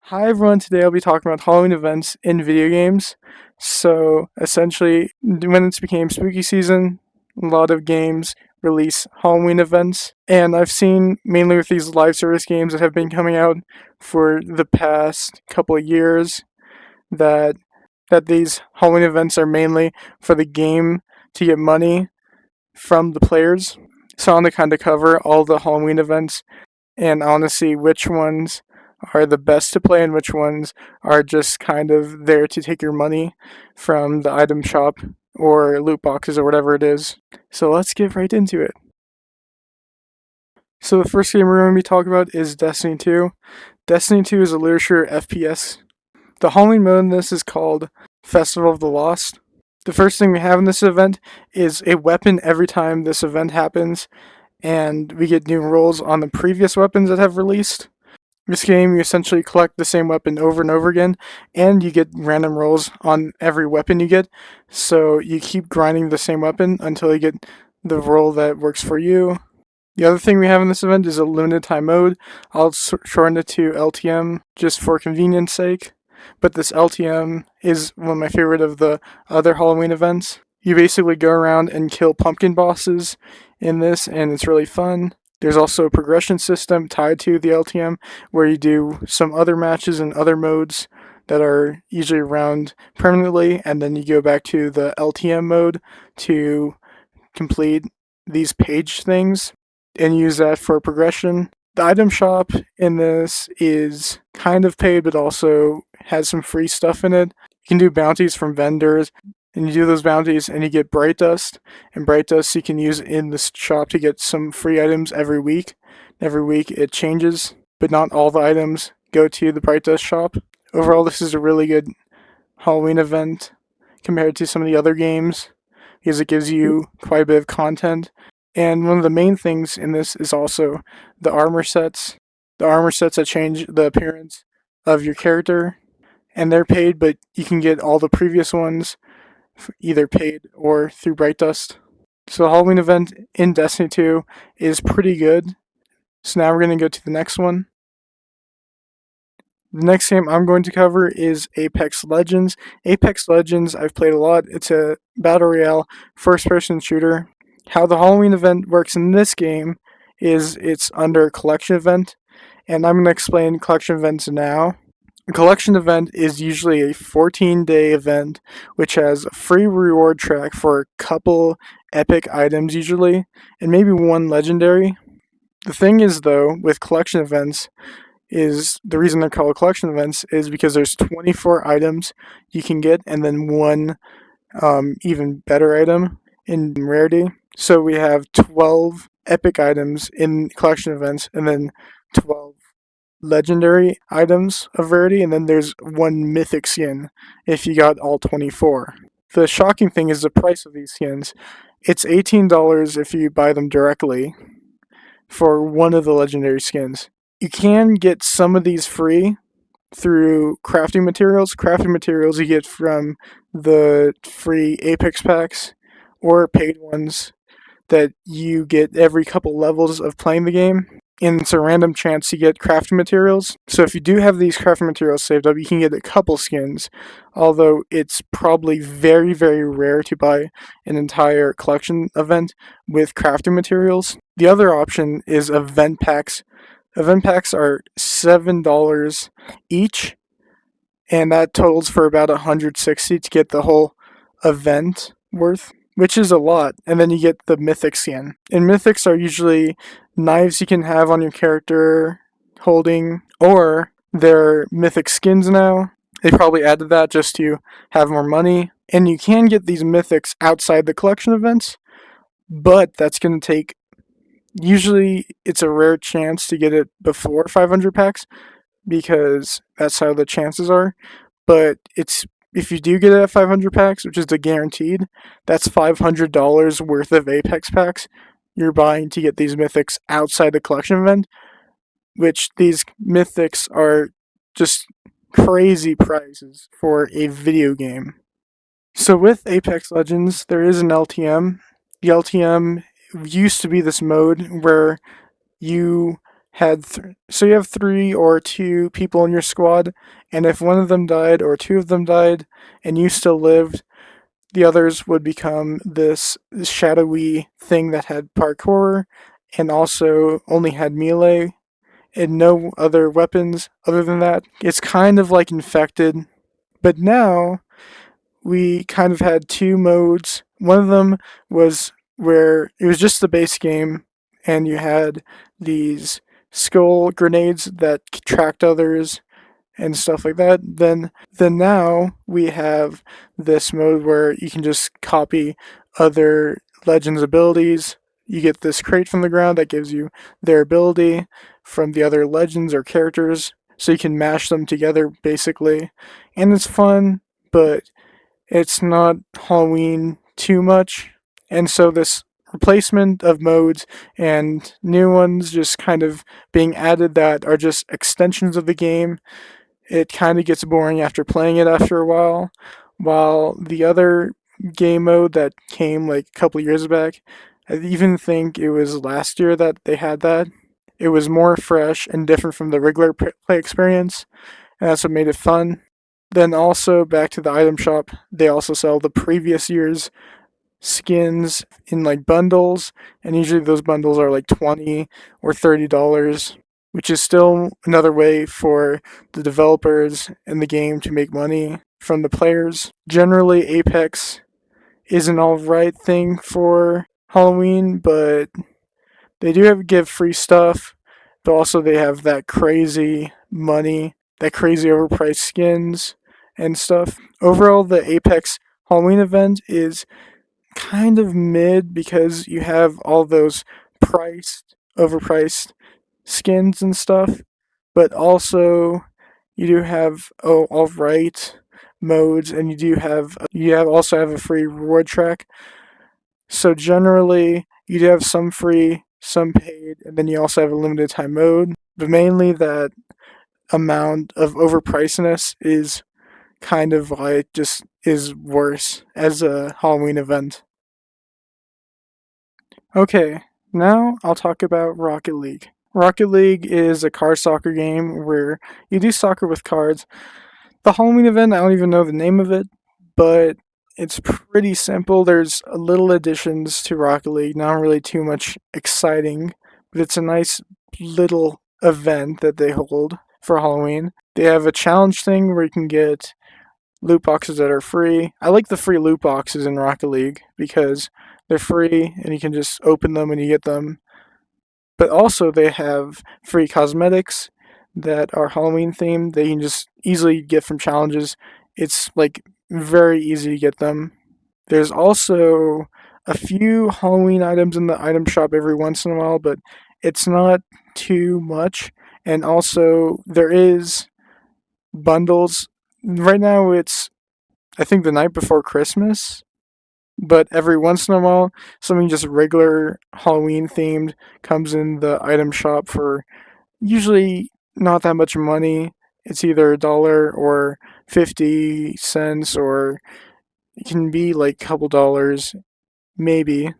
Hi everyone, today I'll be talking about Halloween events in video games. So essentially, when it's became spooky season, a lot of games release Halloween events. And I've seen mainly with these live service games that have been coming out for the past couple of years that these Halloween events are mainly for the game to get money from the players. So I want to kind of cover all the Halloween events and I want to see which ones are the best to play and which ones are just kind of there to take your money from the item shop or loot boxes or whatever it is. So let's get right into it. So the first game we're going to be talking about is Destiny 2. Destiny 2 is a literature FPS. The Halloween mode in this is called Festival of the Lost. The first thing we have in this event is a weapon every time this event happens, and we get new rolls on the previous weapons that have released. This game, you essentially collect the same weapon over and over again, and you get random rolls on every weapon you get, so you keep grinding the same weapon until you get the roll that works for you. The other thing we have in this event is a limited time mode. I'll shorten it to LTM just for convenience sake, but this LTM is one of my favorite of the other Halloween events. You basically go around and kill pumpkin bosses in this, and it's really fun. There's also a progression system tied to the LTM where you do some other matches and other modes that are usually around permanently, and then you go back to the LTM mode to complete these page things and use that for progression. The item shop in this is kind of paid but also has some free stuff in it. You can do bounties from vendors, and you do those bounties and you get bright dust, and bright dust you can use in the shop to get some free items every week. Every week it changes, but not all the items go to the bright dust shop. Overall, this is a really good Halloween event compared to some of the other games because it gives you quite a bit of content. And one of the main things in this is also the armor sets. The armor sets that change the appearance of your character, and they're paid, but you can get all the previous ones either paid or through Bright Dust. So the Halloween event in Destiny 2 is pretty good. So now we're going to go to the next one. The next game I'm going to cover is Apex Legends. Apex Legends, I've played a lot. It's a battle royale first-person shooter. How the Halloween event works in this game is it's under collection event, and I'm going to explain collection events now. A collection event is usually a 14-day event which has a free reward track for a couple epic items usually, and maybe one legendary. The thing is though, with collection events, is the reason they're called collection events is because there's 24 items you can get and then one even better item in rarity. So we have 12 epic items in collection events and then 12 legendary items of rarity, and then there's one mythic skin if you got all 24. The shocking thing is the price of these skins. It's $18 if you buy them directly for one of the legendary skins. You can get some of these free through crafting materials. Crafting materials you get from the free Apex packs or paid ones that you get every couple levels of playing the game. And it's a random chance you get crafting materials. So if you do have these crafting materials saved up, you can get a couple skins, although it's probably very, very rare to buy an entire collection event with crafting materials. The other option is event packs. Event packs are $7 each, and that totals for about $160 to get the whole event worth, which is a lot. And then you get the mythic skin. And mythics are usually knives you can have on your character holding, or they're mythic skins now. They probably added that just to have more money. And you can get these mythics outside the collection events, but that's going to take, usually it's a rare chance to get it before 500 packs because that's how the chances are. But it's, if you do get it at 500 packs, which is the guaranteed, that's $500 worth of Apex packs you're buying to get these mythics outside the collection event, which these mythics are just crazy prices for a video game. So with Apex Legends, there is an LTM. The LTM used to be this mode where you so you have 3 or 2 people in your squad, and if one of them died or 2 of them died and you still lived, the others would become this shadowy thing that had parkour and also only had melee and no other weapons other than that. It's kind of like infected, but now we kind of had 2 modes. One of them was where it was just the base game, and you had these skull grenades that tracked others and stuff like that. Then now we have this mode where you can just copy other legends' abilities. You get this crate from the ground that gives you their ability from the other legends or characters, so you can mash them together basically. And it's fun, but it's not Halloween too much. And so this replacement of modes and new ones just kind of being added that are just extensions of the game, it kind of gets boring after playing it after a while. While the other game mode that came like a couple years back, I even think it was last year that they had that. It was more fresh and different from the regular play experience, and that's what made it fun. Then also back to the item shop, they also sell the previous year's skins in like bundles, and usually those bundles are like $20 or $30, which is still another way for the developers and the game to make money from the players. Generally, Apex is an alright thing for Halloween, but they do give free stuff, but also they have that crazy money, that crazy overpriced skins and stuff. Overall, the Apex Halloween event is kind of mid because you have all those overpriced skins and stuff, but also you do have alright modes, and also have a free reward track. So generally, you do have some free, some paid, and then you also have a limited time mode. But mainly that amount of overpricedness is kind of like just is worse as a Halloween event. Okay, now I'll talk about Rocket League. Rocket League is a card soccer game where you do soccer with cards. The Halloween event, I don't even know the name of it, but it's pretty simple. There's a little additions to Rocket League, not really too much exciting, but it's a nice little event that they hold for Halloween. They have a challenge thing where you can get loot boxes that are free. I like the free loot boxes in Rocket League because they're free and you can just open them and you get them. But also they have free cosmetics that are Halloween themed that you can just easily get from challenges. It's like very easy to get them. There's also a few Halloween items in the item shop every once in a while, but it's not too much. And also there is bundles. Right now it's I think the night before Christmas, but every once in a while something just regular Halloween themed comes in the item shop for usually not that much money. It's either $1 or 50 cents, or it can be like a couple dollars, maybe.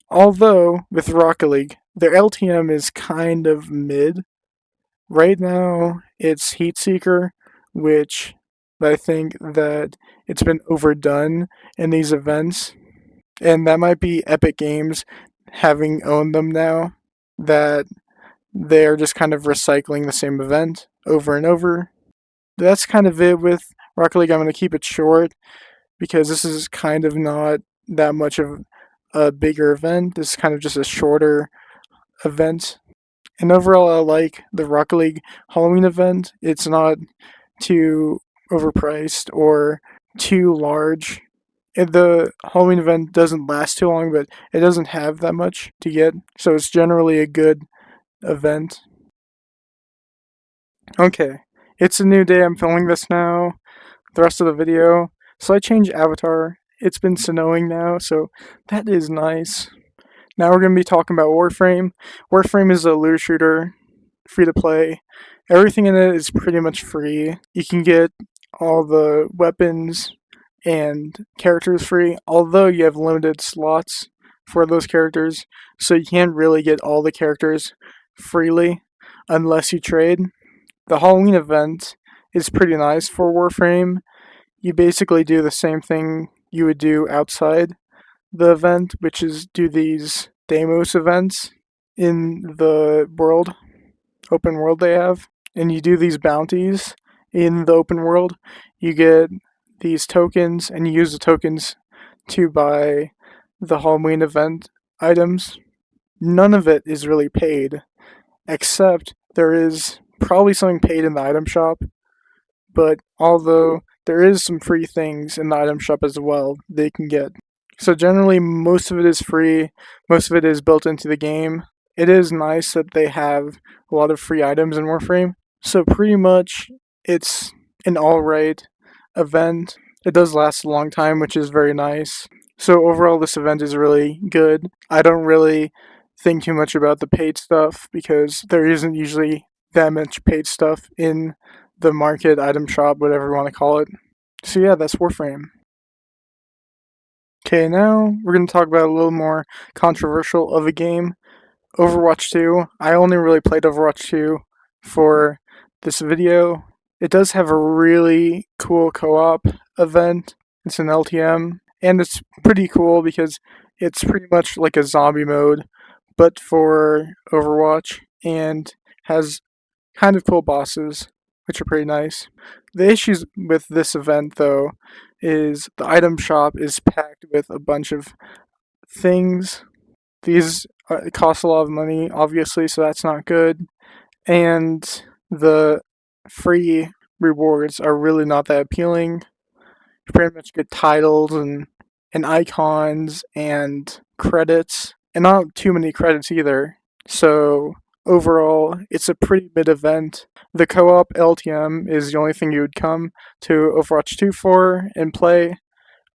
Although, with Rocket League, their LTM is kind of mid. Right now, it's Heatseeker, which I think that it's been overdone in these events. And that might be Epic Games having owned them now, that they're just kind of recycling the same event over and over. That's kind of it with Rocket League. I'm going to keep it short because this is kind of not that much of a bigger event. This is kind of just a shorter event. And overall, I like the Rocket League Halloween event. It's not too overpriced or too large. The Halloween event doesn't last too long, but it doesn't have that much to get, so it's generally a good event. Okay, it's a new day. I'm filming this now. The rest of the video. So I changed avatar. It's been snowing now, so that is nice. Now we're going to be talking about Warframe. Warframe is a loot shooter, free to play. Everything in it is pretty much free. You can get all the weapons and characters free, although you have limited slots for those characters, so you can't really get all the characters freely. unless you trade. The Halloween event is pretty nice for Warframe. You basically do the same thing you would do outside the event, which is do these Deimos events in the world, open world they have, and you do these bounties in the open world. You get these tokens, and you use the tokens to buy the Halloween event items. None of it is really paid, except there is probably something paid in the item shop, but although there is some free things in the item shop as well they can get. So generally most of it is free, most of it is built into the game. It is nice that they have a lot of free items in Warframe, so pretty much it's an alright event. It does last a long time, which is very nice. So overall this event is really good. I don't really think too much about the paid stuff because there isn't usually that much paid stuff in the market, item shop, whatever you want to call it. So yeah, that's Warframe. Okay, now we're going to talk about a little more controversial of a game, Overwatch 2. I only really played Overwatch 2 for this video. It does have a really cool co-op event. It's an LTM, and it's pretty cool because it's pretty much like a zombie mode, but for Overwatch, and has kind of cool bosses, which are pretty nice. The issues with this event, though, is the item shop is packed with a bunch of things. These cost a lot of money, obviously, so that's not good. And the free rewards are really not that appealing. You pretty much get titles and icons and credits, and not too many credits either. So overall, it's a pretty mid event. The co-op LTM is the only thing you would come to Overwatch 2 for and play.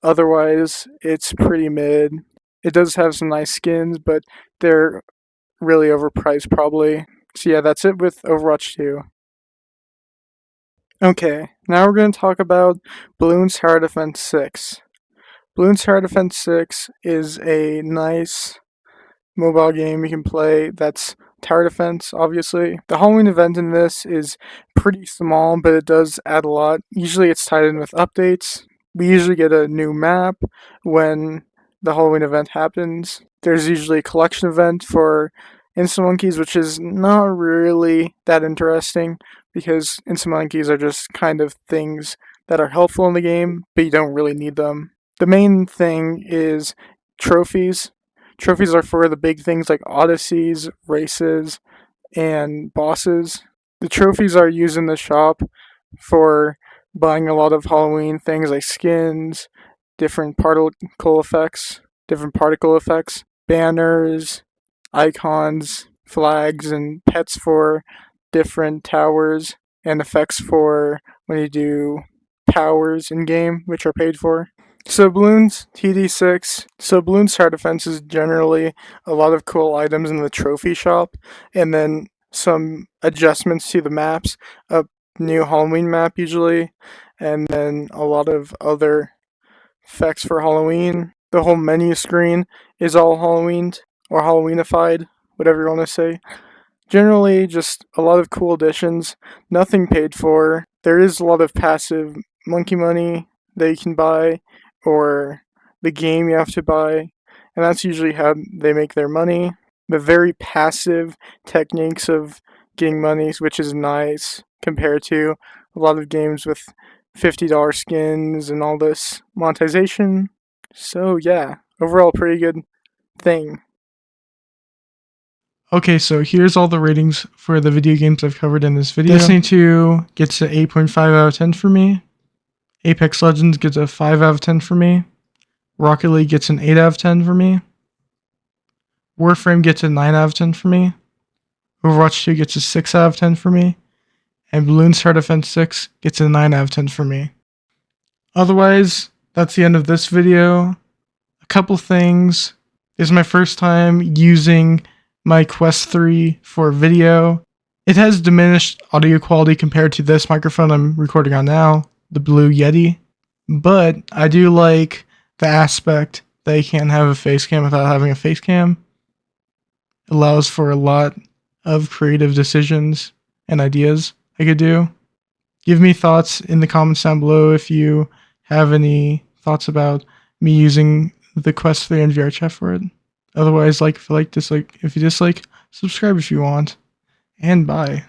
Otherwise, it's pretty mid. It does have some nice skins, but they're really overpriced probably. So yeah, that's it with Overwatch 2. Okay, now we're going to talk about Bloons TD6. Bloons TD6 is a nice mobile game you can play that's tower defense, obviously. The Halloween event in this is pretty small, but it does add a lot. Usually it's tied in with updates. We usually get a new map when the Halloween event happens. There's usually a collection event for instant monkeys, which is not really that interesting because instant monkeys are just kind of things that are helpful in the game, but you don't really need them. The main thing is trophies. Trophies are for the big things like odysseys, races, and bosses. The trophies are used in the shop for buying a lot of Halloween things like skins, different particle effects, banners, icons, flags, and pets for different towers, and effects for when you do powers in game, which are paid for. So Bloons Tower Defense is generally a lot of cool items in the trophy shop, and then some adjustments to the maps, a new Halloween map usually, and then a lot of other effects for Halloween. The whole menu screen is all Halloween or Halloweenified, whatever you want to say. Generally, just a lot of cool additions, nothing paid for. There is a lot of passive monkey money that you can buy, or the game you have to buy, and that's usually how they make their money. The very passive techniques of getting money, which is nice compared to a lot of games with $50 skins and all this monetization. So yeah, overall pretty good thing. Okay, so here's all the ratings for the video games I've covered in this video. Destiny 2 gets an 8.5 out of 10 for me. Apex Legends gets a 5 out of 10 for me. Rocket League gets an 8 out of 10 for me. Warframe gets a 9 out of 10 for me. Overwatch 2 gets a 6 out of 10 for me. And Bloons TD6 gets a 9 out of 10 for me. Otherwise, that's the end of this video. A couple things. This is my first time using my Quest 3 for video. It has diminished audio quality compared to this microphone I'm recording on now, the Blue Yeti. But I do like the aspect that you can't have a face cam without having a face cam. It allows for a lot of creative decisions and ideas I could do. Give me thoughts in the comments down below if you have any thoughts about me using the Quest 3 and vrchat for it. Otherwise, like if you like, dislike if you dislike, subscribe if you want, and bye.